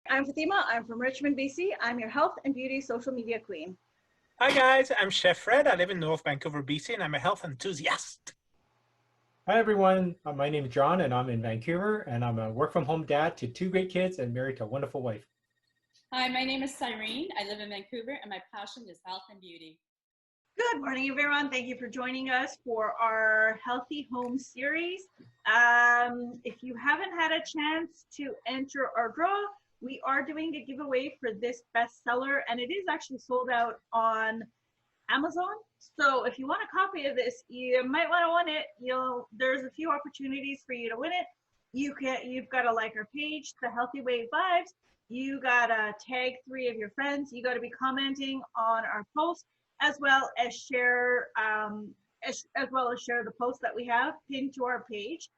I'm Fatima. I'm from Richmond, BC. I'm your health and beauty social media queen. Hi guys, I'm Chef Fred. I live in North Vancouver, BC, and I'm a health enthusiast. Hi everyone, my name is John and I'm in Vancouver and I'm a work from home dad to two great kids and married to a wonderful wife. Hi, my name is Cyrene. I live in Vancouver and my passion is health and beauty. Good morning, everyone. Thank you for joining us for our Healthy Home series. If you haven't had a chance to enter our draw, we are doing a giveaway for this bestseller, and it is actually sold out on Amazon. So if you want a copy of this, you might want to win it. There's a few opportunities for you to win it. You've got to like our page, The Healthy Wave Vibes. You got to tag 3 of your friends. You got to be commenting on our post, as well as share the post that we have pinned to our page.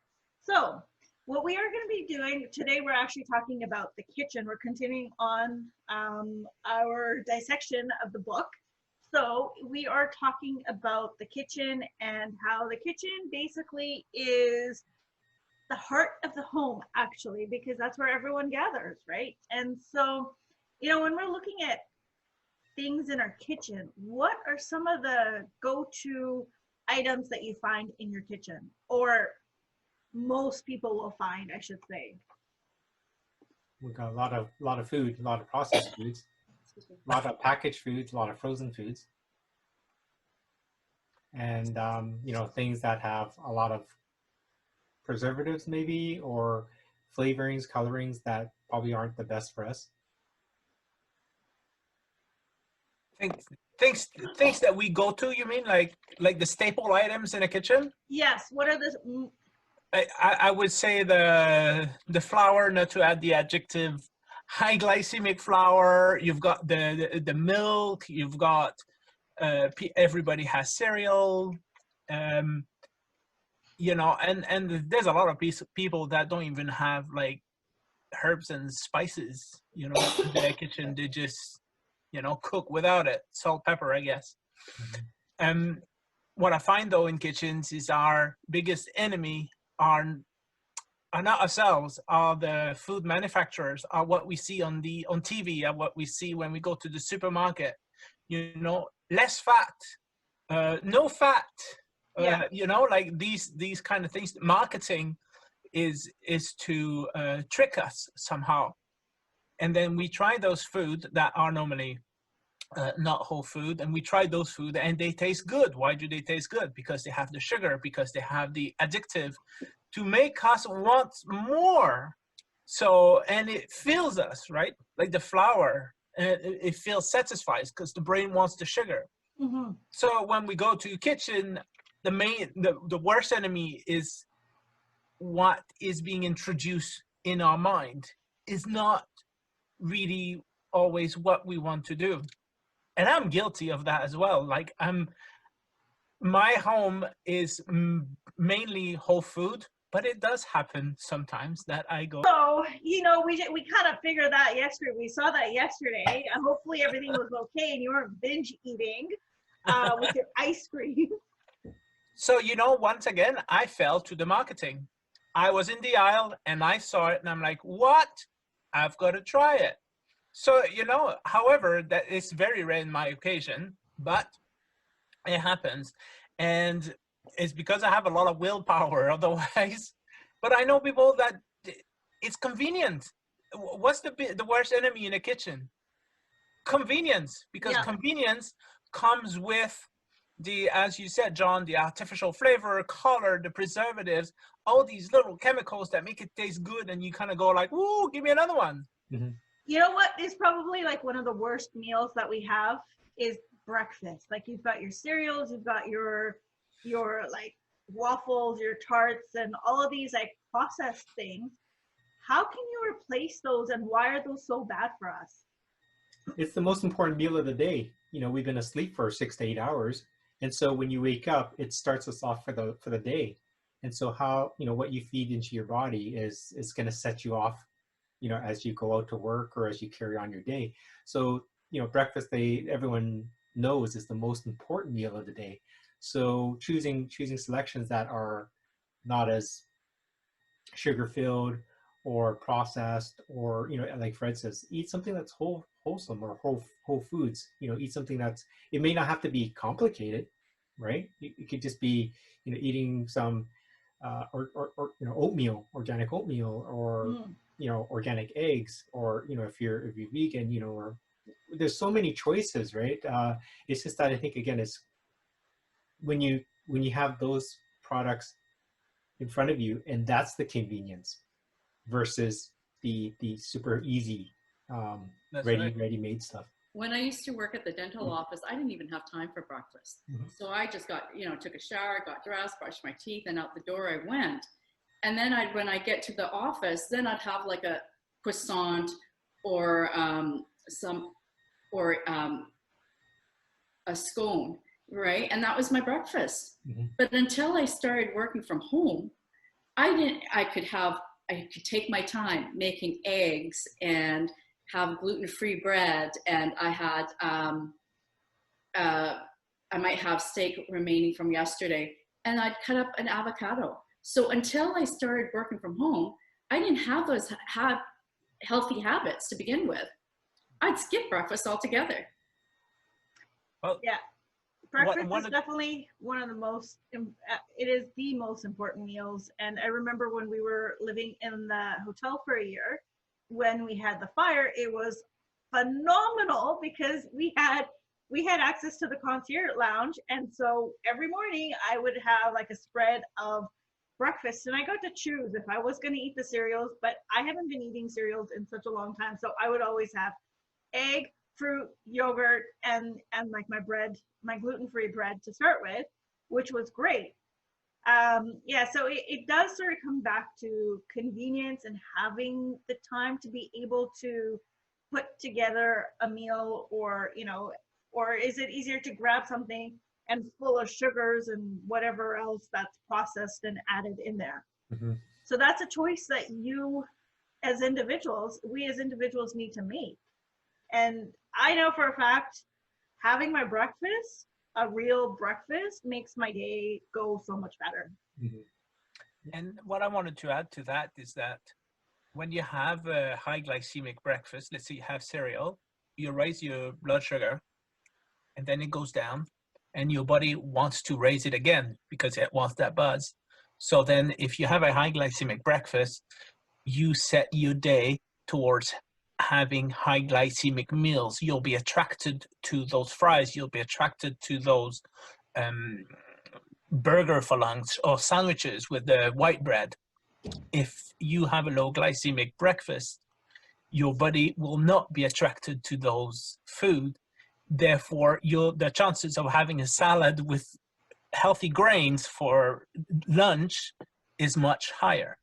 So what we are going to be doing today, we're actually talking about the kitchen. We're continuing on our dissection of the book. So we are talking about the kitchen and how the kitchen basically is the heart of the home, actually, because that's where everyone gathers, right? And so, when we're looking at things in our kitchen, what are some of the go-to items that you find in your kitchen, or most people will find, I should say? We've got a lot of food, a lot of processed foods, a lot of packaged foods, a lot of frozen foods, and things that have a lot of preservatives maybe, or flavorings, colorings that probably aren't the best for us. Things that we go to, you mean like the staple items in a kitchen? Yes. What are the? I would say the flour, not to add the adjective, high glycemic flour. You've got the milk. You've got everybody has cereal. And there's a lot of people that don't even have like herbs and spices, in their kitchen. They just, cook without it. Salt, pepper, I guess. What I find though in kitchens is our biggest enemy are not ourselves, are the food manufacturers, are what we see on TV, are what we see when we go to the supermarket. Less fat, no fat. Yeah. Like these kind of things. Marketing is to trick us somehow, and then we try those food that are normally not whole food, and we try those food and they taste good. Why do they taste good? Because they have the sugar, because they have the addictive to make us want more. So, and it fills us, right? Like the flour, it feels satisfied because the brain wants the sugar. Mm-hmm. So when we go to the kitchen, the worst enemy is what is being introduced in our mind is not really always what we want to do. And I'm guilty of that as well. Like my home is mainly whole food, but it does happen sometimes that I go. So, we kind of figured that yesterday. We saw that yesterday. Hopefully everything was okay and you weren't binge eating with your ice cream. So, once again, I fell to the marketing. I was in the aisle and I saw it and I'm like, what? I've got to try it. So, however, that is very rare in my occasion, but it happens. And it's because I have a lot of willpower otherwise. But I know people that it's convenient. What's the worst enemy in a kitchen? Convenience, because convenience comes with as you said, John, the artificial flavor, color, the preservatives, all these little chemicals that make it taste good, and you kind of go like, "Ooh, give me another one." Mm-hmm. You know what is probably like one of the worst meals that we have is breakfast. Like you've got your cereals, you've got your like waffles, your tarts, and all of these like processed things. How can you replace those, and why are those so bad for us? It's the most important meal of the day. We've been asleep for 6 to 8 hours. And so when you wake up, it starts us off for the day. And so how, what you feed into your body is going to set you off, as you go out to work or as you carry on your day. So, breakfast, everyone knows, is the most important meal of the day. So choosing selections that are not as sugar filled or processed, or like Fred says, eat something that's wholesome, or whole foods. Eat something that's, it may not have to be complicated, right? It could just be eating some or oatmeal, organic oatmeal, or Mm. organic eggs, or if you're vegan, or there's so many choices, right? It's just that I think, again, it's when you have those products in front of you, and that's the convenience versus the super easy That's right. ready-made stuff. When I used to work at the dental office, I didn't even have time for breakfast. Mhm. So I just got, took a shower, got dressed, brushed my teeth, and out the door I went. And then when I get to the office, then I'd have like a croissant or a scone, right? And that was my breakfast. Mhm. But until I started working from home, I could take my time making eggs and have gluten-free bread, and I had I might have steak remaining from yesterday, and I'd cut up an avocado. So until I started working from home, I didn't have those healthy habits to begin with. I'd skip breakfast altogether. Well, Yeah. Breakfast one is of- definitely one of the most, it is the most important meals. And I remember when we were living in the hotel for a year, when we had the fire, it was phenomenal because we had access to the concierge lounge. And so every morning I would have like a spread of breakfast, and I got to choose if I was going to eat the cereals, but I haven't been eating cereals in such a long time. So I would always have egg, fruit, yogurt, and like my bread, my gluten-free bread to start with, which was great. Yeah, so it does sort of come back to convenience and having the time to be able to put together a meal, or or is it easier to grab something and full of sugars and whatever else that's processed and added in there? Mhm. So that's a choice that we as individuals need to make. And I know for a fact, having my breakfast, a real breakfast, makes my day go so much better. Mhm. And what I wanted to add to that is that when you have a high glycemic breakfast, let's say you have cereal, you raise your blood sugar, and then it goes down, and your body wants to raise it again because it wants that buzz. So then if you have a high glycemic breakfast, you set your day towards having high glycemic meals. You'll be attracted to those fries. You'll be attracted to those burger phalanx or sandwiches with the white bread. If you have a low glycemic breakfast, your body will not be attracted to those food. Therefore, the chances of having a salad with healthy grains for lunch is much higher.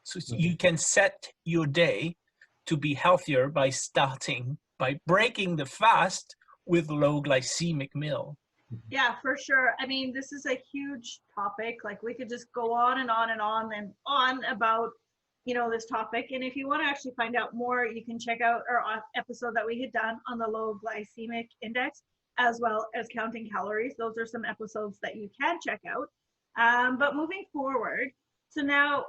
So you can set your day to be healthier by breaking the fast with low glycemic meal. Yeah, for sure. I mean, this is a huge topic. Like, we could just go on and on and on and on about, this topic. And if you want to actually find out more, you can check out our episode that we had done on the low glycemic index, as well as counting calories. Those are some episodes that you can check out. But moving forward, so now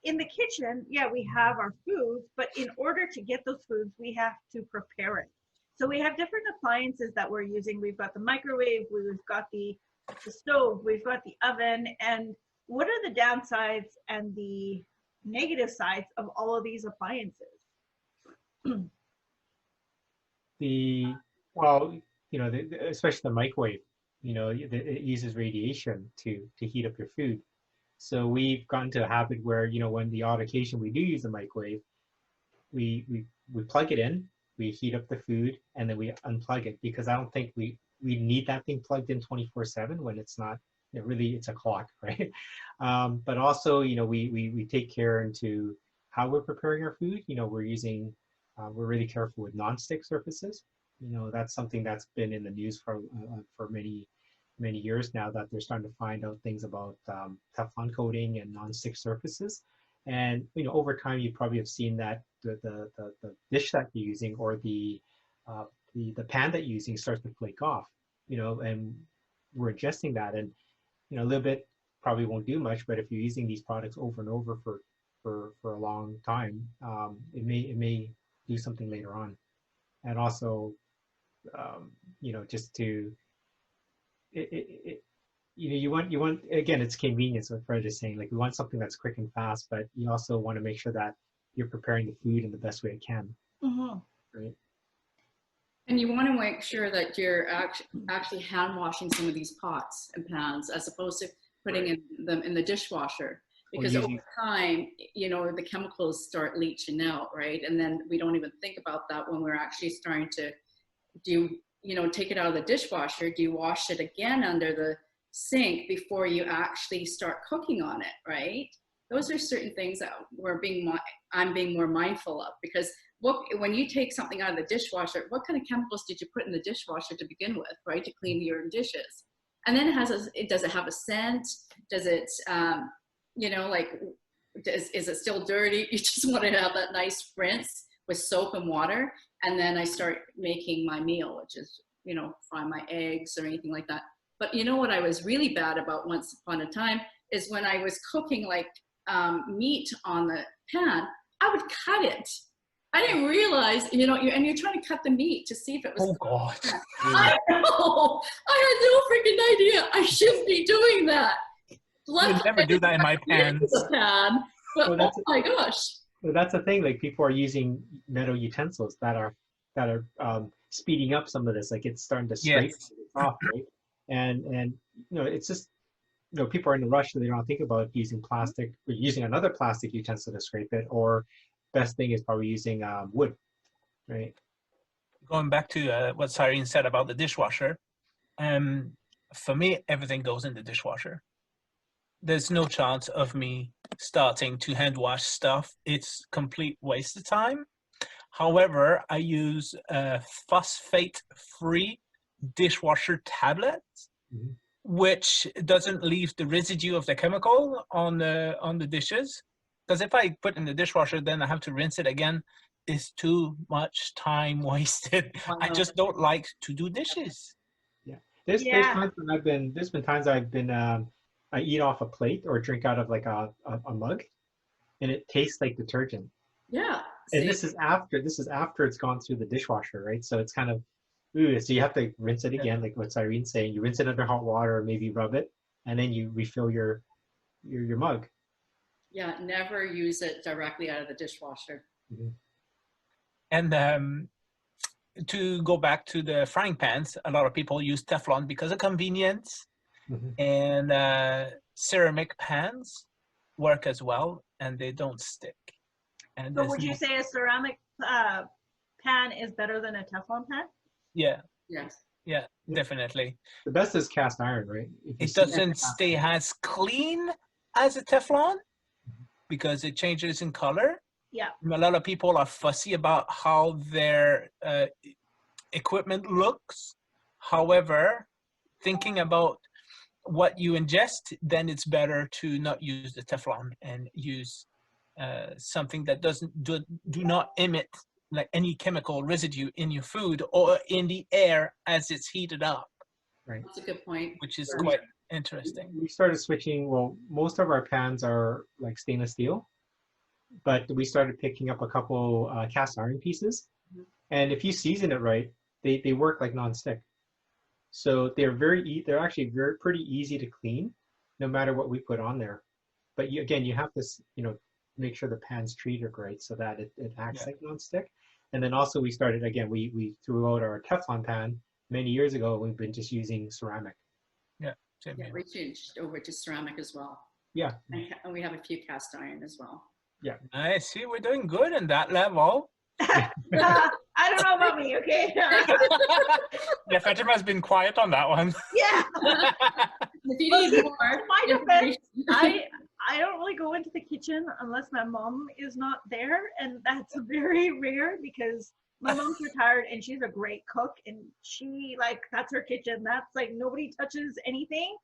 in the kitchen, yeah, we have our foods, but in order to get those foods, we have to prepare it. So we have different appliances that we're using. We've got the microwave, we've got the stove, we've got the oven. And what are the downsides and the negative sides of all of these appliances? Especially the microwave, it uses radiation to heat up your food. So we've gotten to a habit where, when the odd occasion we do use the microwave, we plug it in, we heat up the food, and then we unplug it, because I don't think we need that thing plugged in 24/7 when it's not, it's a clock, right? But also, we take care into how we're preparing our food. We're really careful with non-stick surfaces. That's something that's been in the news for many years now, that they're starting to find out things about Teflon coating and non-stick surfaces. And over time, you probably have seen that the dish that you're using, or the pan that you're using, starts to flake off. And we're adjusting that, and a little bit probably won't do much. But if you're using these products over and over for for a long time, it may do something later on. And also, just to you want again, it's convenience. What Fred is saying, like we want something that's quick and fast, but you also want to make sure that you're preparing the food in the best way it can, right? And you want to make sure that you're actually hand washing some of these pots and pans as opposed to putting them in the dishwasher, because over time, the chemicals start leaching out, right? And then we don't even think about that when we're actually starting to take it out of the dishwasher. Do you wash it again under the sink before you actually start cooking on it, right? Those are certain things that I'm being more mindful of, because when you take something out of the dishwasher, what kind of chemicals did you put in the dishwasher to begin with, right? To clean your dishes. And then does it have a scent? Does it, is it still dirty? You just want to have that nice rinse with soap and water. And then I start making my meal, which is, fry my eggs or anything like that. But what I was really bad about once upon a time is when I was cooking meat on the pan, I would cut it. I didn't realize, and you're trying to cut the meat to see if it was. Oh God! I know. I had no freaking idea. I shouldn't be doing that. I never do that in my pans. Pan, but oh my gosh! Well, that's the thing. Like people are using metal utensils that are speeding up some of this. Like it's starting to scrape off, right? And it's just people are in a rush, so they don't think about using plastic or using another plastic utensil to scrape it, or best thing is probably using wood, right? Going back to what Cyrene said about the dishwasher, for me, everything goes in the dishwasher. There's no chance of me starting to hand wash stuff. It's complete waste of time. However, I use phosphate-free dishwasher tablets, which doesn't leave the residue of the chemical on the dishes. Because if I put in the dishwasher, then I have to rinse it again. It's too much time wasted. I just don't like to do dishes. Yeah, there's times when there's been times I've been I eat off a plate or drink out of like a mug, and it tastes like detergent. Yeah. And this is after it's gone through the dishwasher, right? So it's kind of so you have to rinse it again, like what Cyrene's saying. You rinse it under hot water, or maybe rub it, and then you refill your mug. Yeah, never use it directly out of the dishwasher. And to go back to the frying pans, a lot of people use Teflon because of convenience, and ceramic pans work as well, and they don't stick. And so would you say a ceramic pan is better than a Teflon pan? Yeah. Yes. Yeah, definitely. The best is cast iron, right? It doesn't stay as clean as a Teflon because it changes in color. Yeah. A lot of people are fussy about how their equipment looks. However, thinking about what you ingest, then it's better to not use the Teflon and use something that do not emit like any chemical residue in your food or in the air as it's heated up. Right. That's a good point. Which is quite interesting. We started switching. Well, most of our pans are like stainless steel, but we started picking up a couple cast iron pieces. And if you season it right, they work like nonstick. So they're actually pretty easy to clean, no matter what we put on there. But you have to make sure the pan's treated right so that it acts like nonstick. And then also we started again. We threw out our Teflon pan many years ago. We've been just using ceramic. Yeah, same here. We changed over to ceramic as well. Yeah. And we have a few cast iron as well. Yeah. I see. We're doing good in that level. I don't know about me, okay? Yeah, Fatima's been quiet on that one. Yeah. If you need more, My defense, I don't really go into the kitchen unless my mom is not there, and that's very rare because my mom's retired and she's a great cook, and she that's her kitchen. That's like nobody touches anything.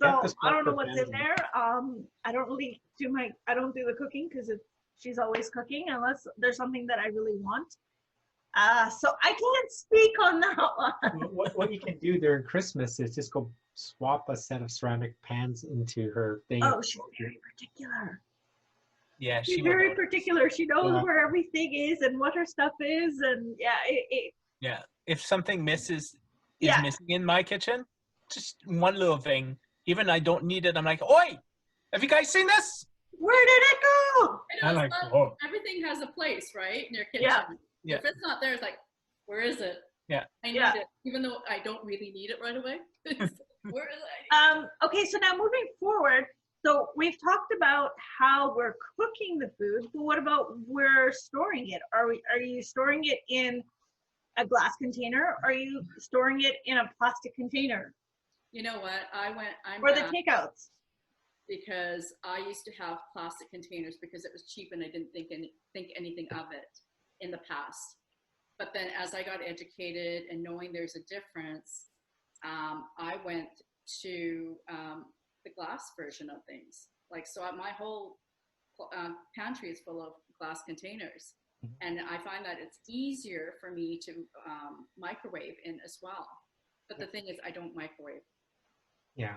So I don't know what's in there. I don't really I don't do the cooking because she's always cooking unless there's something that I really want. So I can't speak on that one. What you can do during Christmas is just go swap a set of ceramic pans into her thing. Oh, she's very particular. Yeah, She's she will very know. particular. She knows Yeah. where everything is and what her stuff is, and yeah, Yeah, if something is yeah. missing in my kitchen, just one little thing, even I don't need it, I'm like, oi, have you guys seen this? Where did it go? I I'm know, like, it's not- whoa. everything has a place, right, in your kitchen. Yeah. Yeah. If it's not there, it's like, where is it? Yeah. I need Yeah. it, even though I don't really need it right away. Where is it? Okay, so now moving forward, so we've talked about how we're cooking the food, but what about we're storing it? Are you storing it in a glass container? Are you storing it in a plastic container? You know what? I'm Or the back takeouts? because I used to have plastic containers because it was cheap and I didn't think anything of it in the past. But then as I got educated and knowing there's a difference, I went to the glass version of things. Like, so my whole pantry is full of glass containers. And I find that it's easier for me to microwave in as well. But the thing is, I don't microwave. Yeah.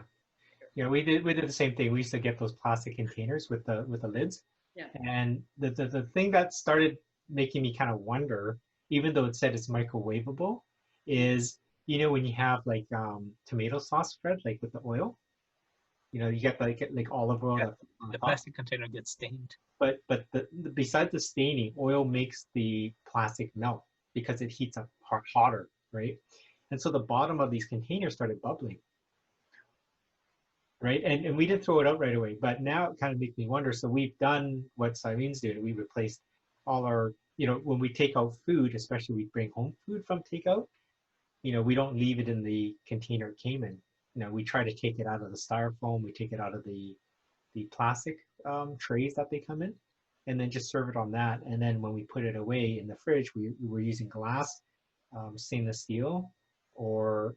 Yeah, we did the same thing. We used to get those plastic containers with the lids. Yeah. And the thing that started making me kind of wonder, even though it said it's microwavable, is when you have like tomato sauce spread, like with the oil, you get like olive oil Yeah, that's on The top. plastic container gets stained. But besides the staining, oil makes the plastic melt because it heats up hotter, right? And so the bottom of these containers started bubbling, right? And we didn't throw it out right away, but now it kind of makes me wonder. So we've done what Cylene's doing. We replaced all our, when we take out food, especially we bring home food from takeout, we don't leave it in the container it came in. We try to take it out of the styrofoam. We take it out of the plastic trays that they come in, and then just serve it on that. And then when we put it away in the fridge, we were using glass, stainless steel, or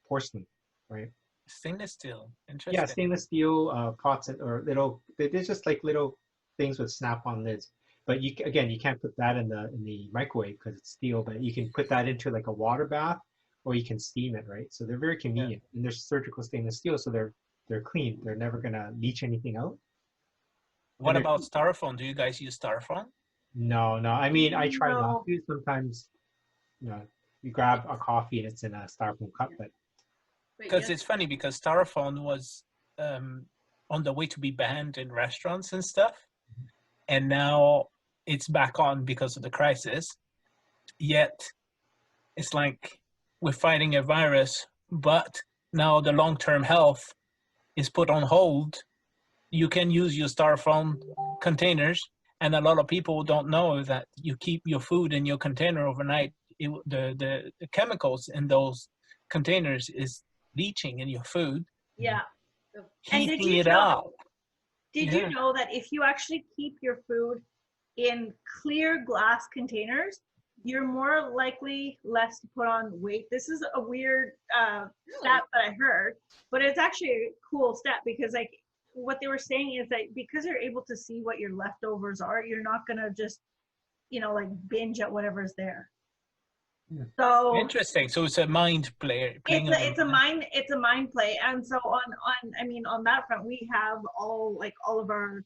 porcelain, right? Stainless steel. Interesting. Yeah, stainless steel pots or little. They're just like little things with snap-on lids. But you can't put that in the microwave because it's steel. But you can put that into like a water bath, or you can steam it, right? So they're very convenient, and they're surgical stainless steel, so they're clean. They're never gonna leach anything out. What about styrofoam? Do you guys use styrofoam? No. I mean, I try No. not to. Sometimes, you grab a coffee and it's in a styrofoam cup, but Because it's funny because styrofoam was on the way to be banned in restaurants and stuff, and now it's back on because of the crisis. Yet it's like we're fighting a virus, but now the long-term health is put on hold. You can use your styrofoam containers, and a lot of people don't know that you keep your food in your container overnight. The chemicals in those containers is leaching in your food, Yeah. And did heating you it know- up. Did Yeah. you know that if you actually keep your food in clear glass containers, you're more likely less to put on weight? This is a weird stat that I heard, but it's actually a cool stat because like what they were saying is that because you're able to see what your leftovers are, you're not gonna just like binge at whatever's there. Yeah. So Interesting. So it's a mind play. it's a mind play. And so on that front, we have all of our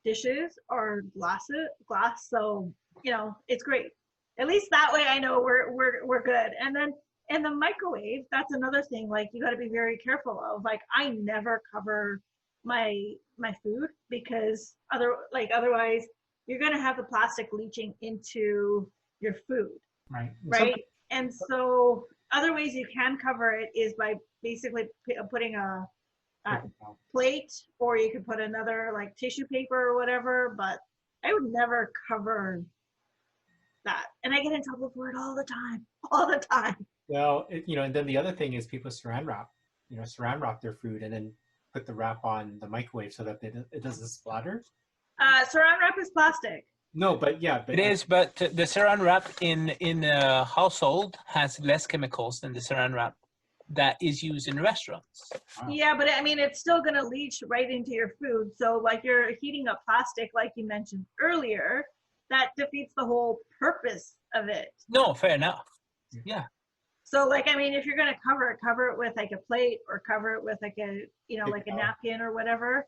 dishes are glass, so it's great. At least that way I know we're good. And then in the microwave, that's another thing, like you got to be very careful of. Like I never cover my food because otherwise you're going to have the plastic leaching into your food, right. right? And so other ways you can cover it is by basically putting a plate, or you could put another like tissue paper or whatever, but I would never cover that. And I get in trouble for it all the time. Well, and then the other thing is people saran wrap their food and then put the wrap on the microwave so that it doesn't splatter. Saran wrap is plastic. No, but It is, but the saran wrap in a household has less chemicals than the saran wrap that is used in restaurants. Wow. Yeah, but I mean, it's still going to leach right into your food. So like you're heating up plastic, like you mentioned earlier, that defeats the whole purpose of it. No, fair enough. Yeah. So like, I mean, if you're going to cover it with like a plate or cover it with like a, like a napkin or whatever.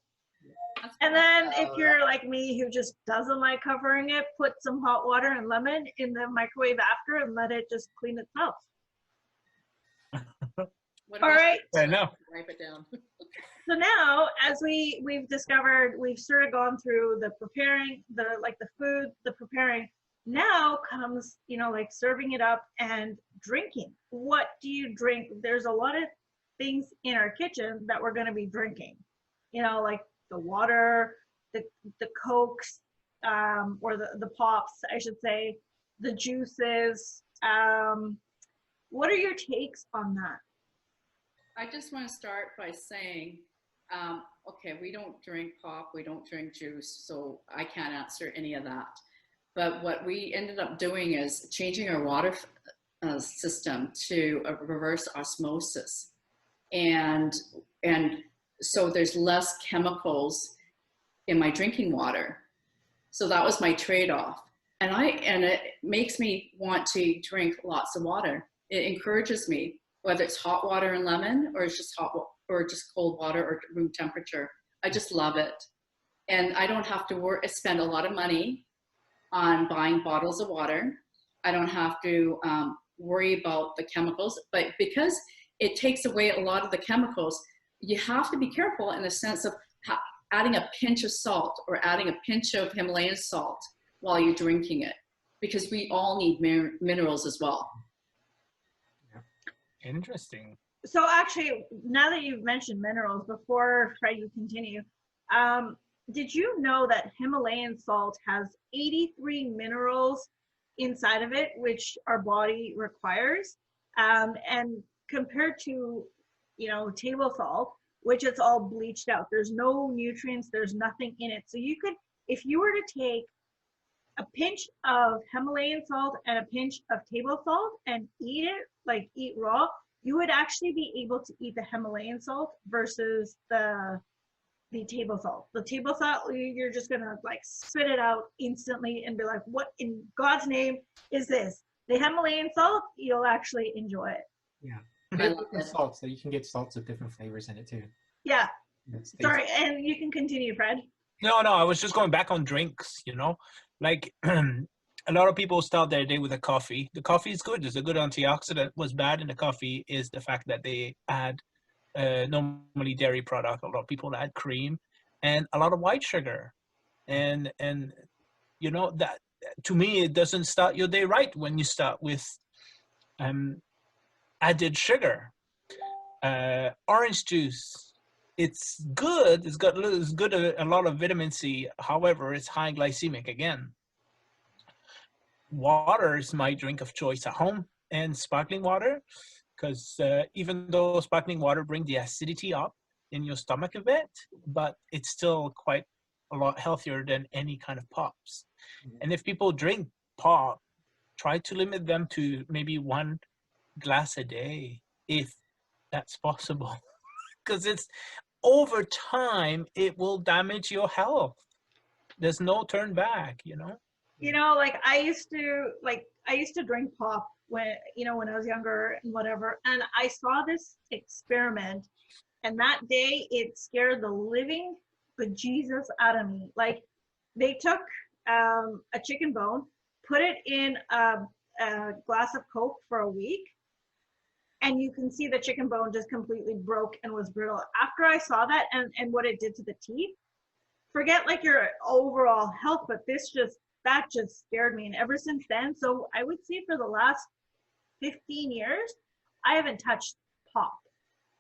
And then if you're like me who just doesn't like covering it, put some hot water and lemon in the microwave after and let it just clean itself. What All about right. I know. Wipe it down. So now, as we've discovered, we've sort of gone through the preparing, the food, the preparing. Now comes, like serving it up and drinking. What do you drink? There's a lot of things in our kitchen that we're going to be drinking. Like the water, the Cokes, or the pops, I should say, the juices. What are your takes on that? I just want to start by saying, okay, we don't drink pop, we don't drink juice, so I can't answer any of that. But what we ended up doing is changing our water system to a reverse osmosis. And so there's less chemicals in my drinking water. So that was my trade-off. And it makes me want to drink lots of water. It encourages me, whether it's hot water and lemon, or it's just or just cold water or room temperature. I just love it. And I don't have to spend a lot of money on buying bottles of water. I don't have to worry about the chemicals, but because it takes away a lot of the chemicals, you have to be careful in the sense of adding a pinch of salt or adding a pinch of Himalayan salt while you're drinking it, because we all need minerals as well. Interesting. So actually, now that you've mentioned minerals, before Fred, you continue, did you know that Himalayan salt has 83 minerals inside of it, which our body requires? And compared to, table salt, which it's all bleached out. There's no nutrients, there's nothing in it. So you could, if you were to take a pinch of Himalayan salt and a pinch of table salt and eat it, like eat raw, you would actually be able to eat the Himalayan salt versus the table salt. The table salt, you're just gonna like spit it out instantly and be like, what in God's name is this? The Himalayan salt, you'll actually enjoy it. Yeah. There are different salts, so you can get salts with different flavors in it too. Yeah. That's Sorry, and you can continue, Fred. No, I was just going back on drinks, like a lot of people start their day with a coffee. The coffee is good. It's a good antioxidant. What's bad in the coffee is the fact that they add normally dairy product. A lot of people add cream and a lot of white sugar. And that, to me, it doesn't start your day right when you start with added sugar. Orange juice, it's good. It's got a lot of vitamin C. However, it's high glycemic again. Water is my drink of choice at home, and sparkling water, because even though sparkling water brings the acidity up in your stomach a bit, but it's still quite a lot healthier than any kind of pops. Mm-hmm. And if people drink pop, try to limit them to maybe 1 glass a day, if that's possible, because it's over time, it will damage your health. There's no turn back, Like I used to drink pop when I was younger and whatever. And I saw this experiment, and that day it scared the living bejesus out of me. Like they took a chicken bone, put it in a glass of Coke for a week, and you can see the chicken bone just completely broke and was brittle. After I saw that and what it did to the teeth, forget like your overall health, but that just scared me. And ever since then, so I would say for the last 15 years, I haven't touched pop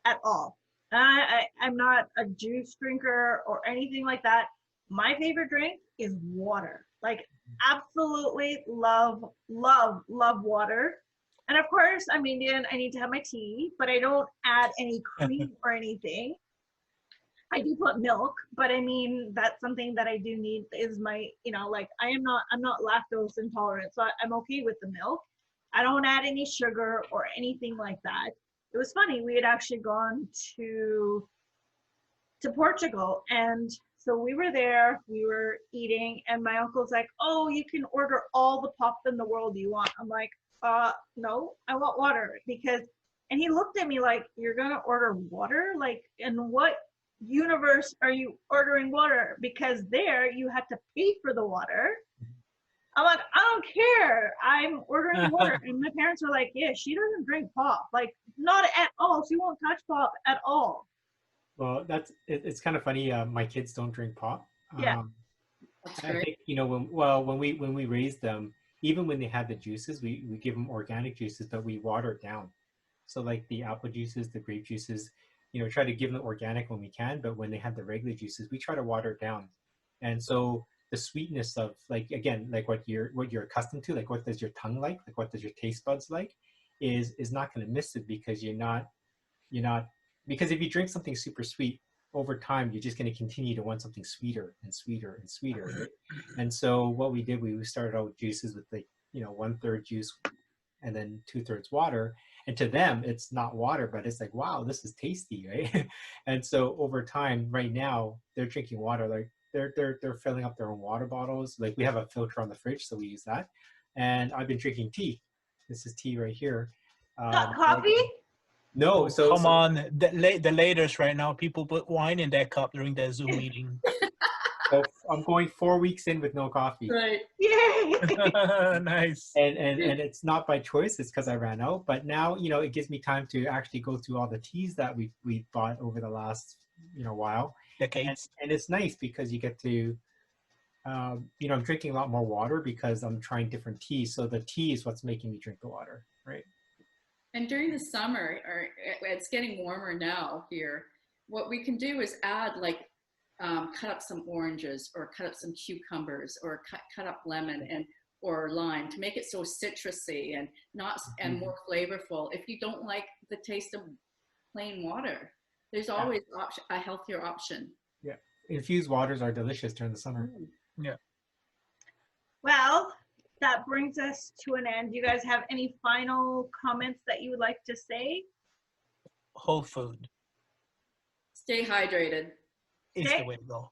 at all. I'm not a juice drinker or anything like that. My favorite drink is water. Like absolutely love water. And of course, I'm Indian, I need to have my tea, but I don't add any cream or anything. I do put milk, but I mean, that's something that I do need is my, I'm not lactose intolerant, so I'm okay with the milk. I don't add any sugar or anything like that. It was funny, we had actually gone to Portugal, and so we were there, we were eating, and my uncle's like, oh, you can order all the pop in the world you want. I'm like, no, I want water, and he looked at me like, you're gonna order water? Like, and what universe are you ordering water? Because there you had to pay for the water. I'm like, I don't care. I'm ordering water. And my parents were like, yeah, she doesn't drink pop. Like, not at all. She won't touch pop at all. Well, it's kind of funny. My kids don't drink pop. Yeah. That's I great. think, when we raise them, even when they have the juices, we give them organic juices, but we water it down. So like the apple juices, the grape juices, try to give them organic when we can, but when they have the regular juices, we try to water it down. And so the sweetness of, like, again, like what you're accustomed to, like what does your tongue like what does your taste buds like, is not going to miss it, because you're not because if you drink something super sweet, over time you're just going to continue to want something sweeter and sweeter and sweeter, right? And so what we did, we started out with juices with, like, 1/3 juice and then 2/3 water. And to them, it's not water, but it's like, wow, this is tasty, right? And so over time, right now, they're drinking water. Like they're filling up their own water bottles. Like we have a filter on the fridge, so we use that. And I've been drinking tea. This is tea right here. Not coffee? No, Come on, the latest right now, people put wine in their cup during their Zoom meeting. So I'm going 4 weeks in with no coffee. Right. Yay! Nice. And it's not by choice, it's because I ran out. But now, it gives me time to actually go through all the teas that we bought over the last, while. Decades. And it's nice because you get to, I'm drinking a lot more water because I'm trying different teas. So the tea is what's making me drink the water, right? And during the summer, or it's getting warmer now here, what we can do is add, like, cut up some oranges, or cut up some cucumbers, or cut up lemon or lime to make it so citrusy and and more flavorful. If you don't like the taste of plain water, there's always a healthier option. Yeah, infused waters are delicious during the summer. Well, that brings us to an end. Do you guys have any final comments that you would like to say? Whole food Stay hydrated. is Okay. the way to go.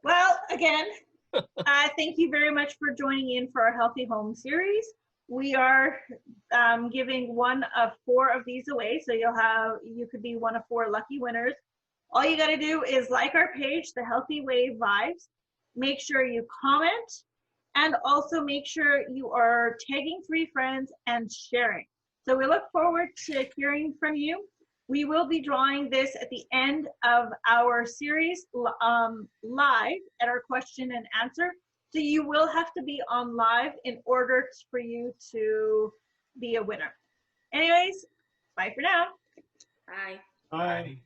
Well, again, thank you very much for joining in for our Healthy Home series. We are giving one of 4 of these away, so you could be one of 4 lucky winners. All you got to do is like our page, The Healthy Way Vibes. Make sure you comment, and also make sure you are tagging 3 friends and sharing. So we look forward to hearing from you. We will be drawing this at the end of our series live at our question and answer. So you will have to be on live in order for you to be a winner. Anyways, bye for now. Bye. Bye.